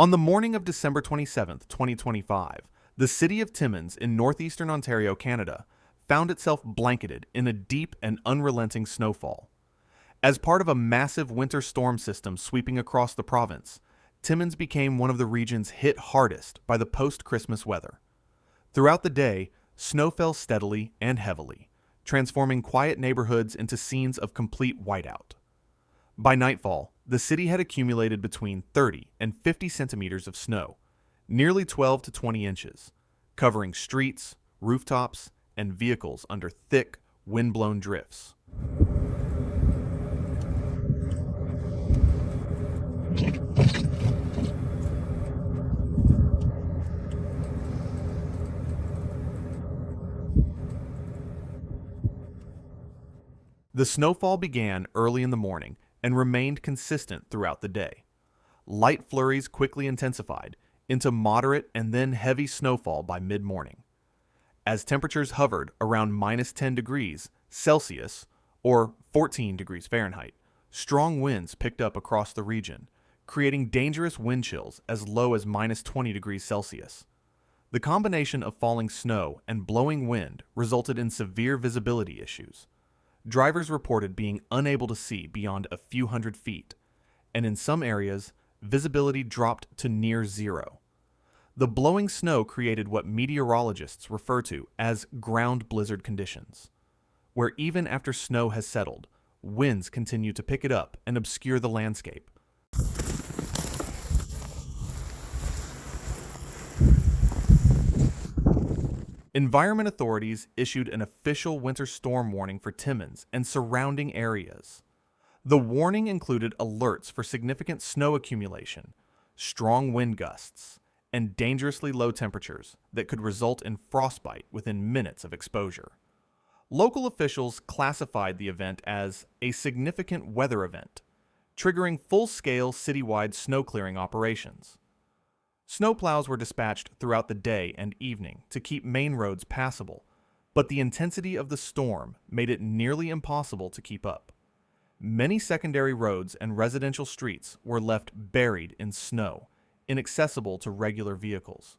On the morning of December 27th, 2025, the city of Timmins in northeastern Ontario, Canada, found itself blanketed in a deep and unrelenting snowfall. As part of a massive winter storm system sweeping across the province, Timmins became one of the regions hit hardest by the post-Christmas weather. Throughout the day, snow fell steadily and heavily, transforming quiet neighborhoods into scenes of complete whiteout. By nightfall, the city had accumulated between 30 and 50 centimeters of snow, nearly 12 to 20 inches, covering streets, rooftops, and vehicles under thick, wind-blown drifts. The snowfall began early in the morning and remained consistent throughout the day. Light flurries quickly intensified into moderate and then heavy snowfall by mid-morning. As temperatures hovered around -10 degrees Celsius or 14 degrees Fahrenheit, strong winds picked up across the region, creating dangerous wind chills as low as -20 degrees Celsius. The combination of falling snow and blowing wind resulted in severe visibility issues. Drivers reported being unable to see beyond a few hundred feet, and in some areas, visibility dropped to near zero. The blowing snow created what meteorologists refer to as ground blizzard conditions, where even after snow has settled, winds continue to pick it up and obscure the landscape. Environment authorities issued an official winter storm warning for Timmins and surrounding areas. The warning included alerts for significant snow accumulation, strong wind gusts, and dangerously low temperatures that could result in frostbite within minutes of exposure. Local officials classified the event as a significant weather event, triggering full-scale citywide snow clearing operations. Snowplows were dispatched throughout the day and evening to keep main roads passable, but the intensity of the storm made it nearly impossible to keep up. Many secondary roads and residential streets were left buried in snow, inaccessible to regular vehicles.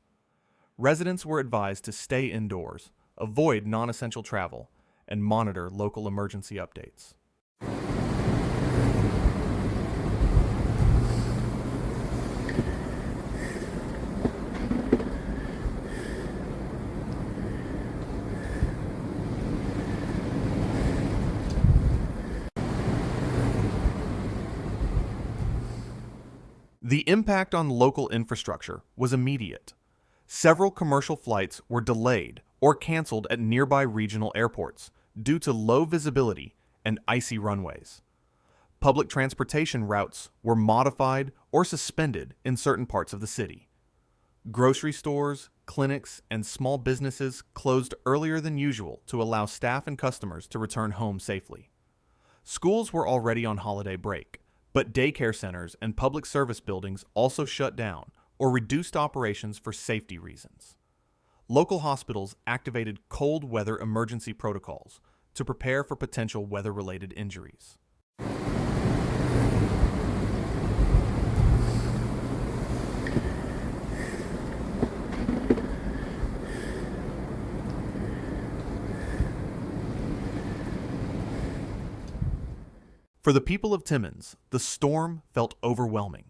Residents were advised to stay indoors, avoid non-essential travel, and monitor local emergency updates. The impact on local infrastructure was immediate. Several commercial flights were delayed or canceled at nearby regional airports due to low visibility and icy runways. Public transportation routes were modified or suspended in certain parts of the city. Grocery stores, clinics, and small businesses closed earlier than usual to allow staff and customers to return home safely. Schools were already on holiday break, but daycare centers and public service buildings also shut down or reduced operations for safety reasons. Local hospitals activated cold weather emergency protocols to prepare for potential weather-related injuries. For the people of Timmins, the storm felt overwhelming.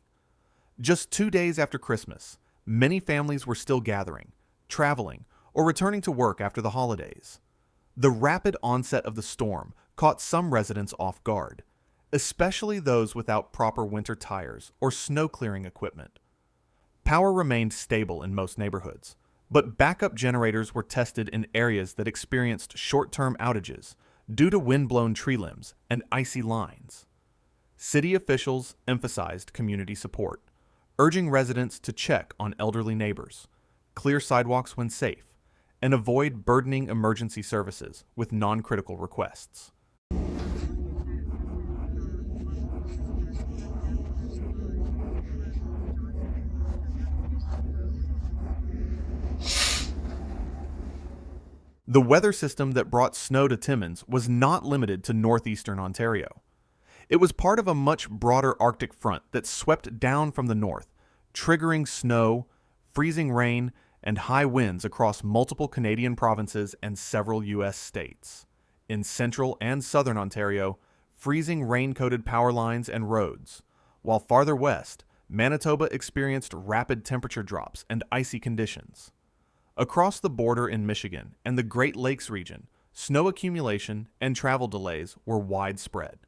Just 2 days after Christmas, many families were still gathering, traveling, or returning to work after the holidays. The rapid onset of the storm caught some residents off guard, especially those without proper winter tires or snow clearing equipment. Power remained stable in most neighborhoods, but backup generators were tested in areas that experienced short-term outages due to wind-blown tree limbs and icy lines. City officials emphasized community support, urging residents to check on elderly neighbors, clear sidewalks when safe, and avoid burdening emergency services with non-critical requests. The weather system that brought snow to Timmins was not limited to northeastern Ontario. It was part of a much broader Arctic front that swept down from the north, triggering snow, freezing rain, and high winds across multiple Canadian provinces and several U.S. states. In central and southern Ontario, freezing rain-coated power lines and roads, while farther west, Manitoba experienced rapid temperature drops and icy conditions. Across the border in Michigan and the Great Lakes region, snow accumulation and travel delays were widespread.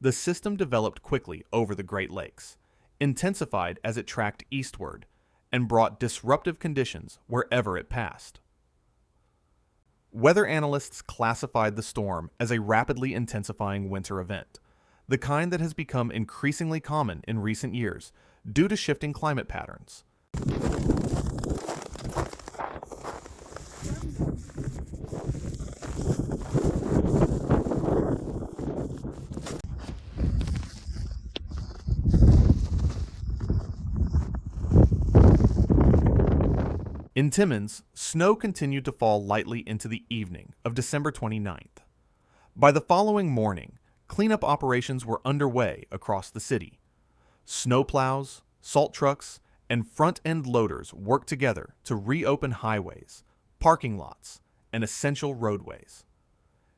The system developed quickly over the Great Lakes, intensified as it tracked eastward, and brought disruptive conditions wherever it passed. Weather analysts classified the storm as a rapidly intensifying winter event, the kind that has become increasingly common in recent years due to shifting climate patterns. In Timmins, snow continued to fall lightly into the evening of December 29th. By the following morning, cleanup operations were underway across the city. Snowplows, salt trucks, and front-end loaders worked together to reopen highways, parking lots, and essential roadways.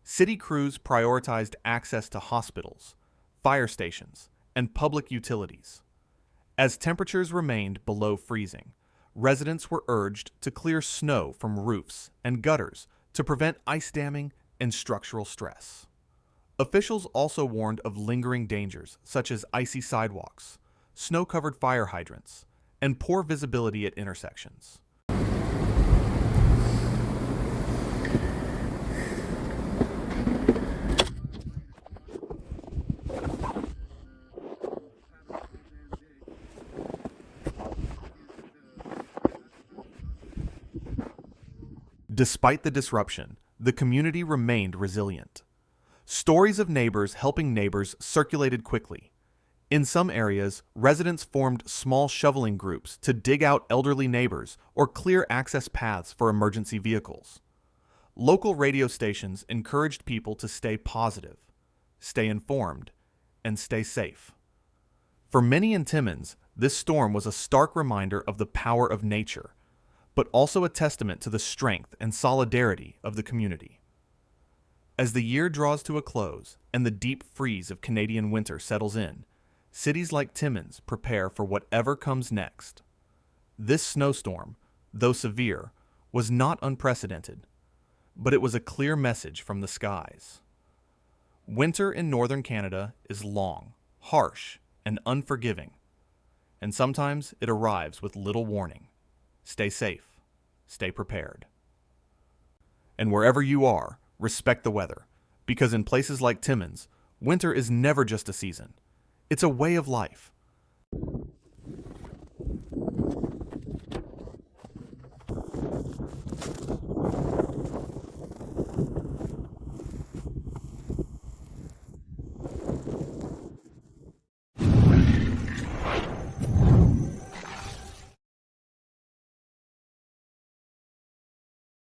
City crews prioritized access to hospitals, fire stations, and public utilities. As temperatures remained below freezing, residents were urged to clear snow from roofs and gutters to prevent ice damming and structural stress. Officials also warned of lingering dangers such as icy sidewalks, snow-covered fire hydrants, and poor visibility at intersections. Despite the disruption, the community remained resilient. Stories of neighbors helping neighbors circulated quickly. In some areas, residents formed small shoveling groups to dig out elderly neighbors or clear access paths for emergency vehicles. Local radio stations encouraged people to stay positive, stay informed, and stay safe. For many in Timmins, this storm was a stark reminder of the power of nature, but also a testament to the strength and solidarity of the community. As the year draws to a close and the deep freeze of Canadian winter settles in, cities like Timmins prepare for whatever comes next. This snowstorm, though severe, was not unprecedented, but it was a clear message from the skies. Winter in northern Canada is long, harsh, and unforgiving, and sometimes it arrives with little warning. Stay safe, stay prepared. And wherever you are, respect the weather, because in places like Timmins, winter is never just a season. It's a way of life,